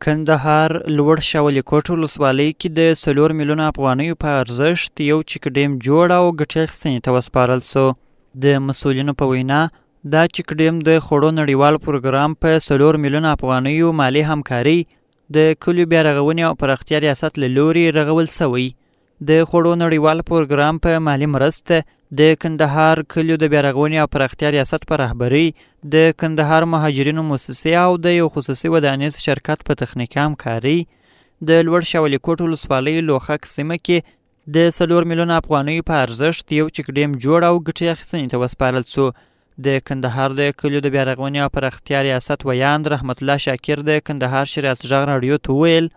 کندهار لوړ شاولي کوټ ولسوالۍ کې د 4 میلیونه افغانیو په ارزښت یو چک ډیم جوړ او ګټې اخیستنې ته وسپارل سو. د مسؤلینو په وینا دا چک ډیم د خوړو نړیوال پروګرام په 4 میلیونه افغانیو مالي همکاري د کلیو بیارغونې او پراختیا ریاست له لوري رغول سوی. د خوړو نړیوال پروګرام په مالي مرسته د کندهار کلیو د بیارغونې او پراختیا ریاست په رهبرۍ د کندهار مهاجرینو موسسې او د یو خصوصي ودانیز شرکت په تخنیکي همکارۍ د لوړ شاولي کوټ ولسوالۍ لوخک سیمه کې د 4 میلیونه افغانیو په ارزښت یو چک ډیم جوړ او ګټې اخیستنې ته وسپارل سو. د کندهار د کلیو د بیارغونې او پراختیا ریاست ویاند رحمت الله شاکر د کندهار شریعت غږ راډیو ته وویل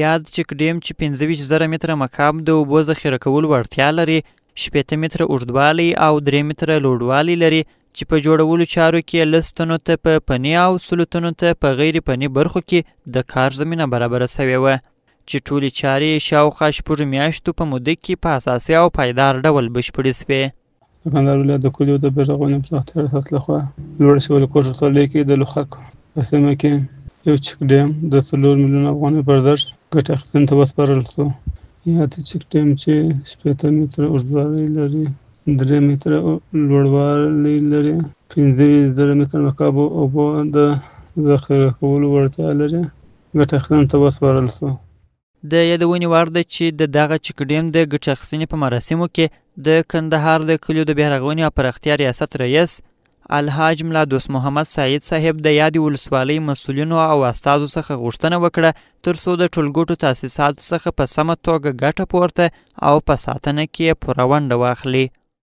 یاد چک ډیم چې 25,000 متره مکعب د اوبو ذخیره کولو وړتیا لري، 18 متره اوږدوالی او 3 متره لوړوالی لري چې په جوړولو چارو کې 10 تنو ته په فني او 100 تنو ته په غیر فني برخو کې د کار زمینه برابره سوې وه چې ټولې چارې شاوخوا 6 میاشتو په موده کې په اساسي او پایدار ډول بشپړې سوې. د کندهار ولایت د کلیو د بیارغونې او پراختیا ریاست لخوا لوړ شاولي کوټ ولسوالۍ کې د لوخک په سیمه کې یو چک ډیم د 4 میلیونه افغانیو په ارزښت ګټې اخیستنې ته وسپارل سو. یاد چک ډیم چې 18 متره اوږدوالی لري، 3 متره لوړوالی لري، 15,000 متره مکعب اوبو د ذخیره کولو وړتیا لري، ګټې اخیستنې ته وسپارل سو. د یادونې وړ ده چې د دغه چک ډیم د ګټې اخیستنې په مراسمو کې د کندهار د کلیو د بیارغونې او پراختیا ریاست رئیس الحاج ملا دوست محمد سعید صاحب د یادې ولسوالۍ مسؤلینو او استازو څخه غوښتنه وکړه تر څو د ټولګټو تاسیساتو څخه په سمه توګه ګټه پورته او په ساتنه کې پوره ونډه واخلي.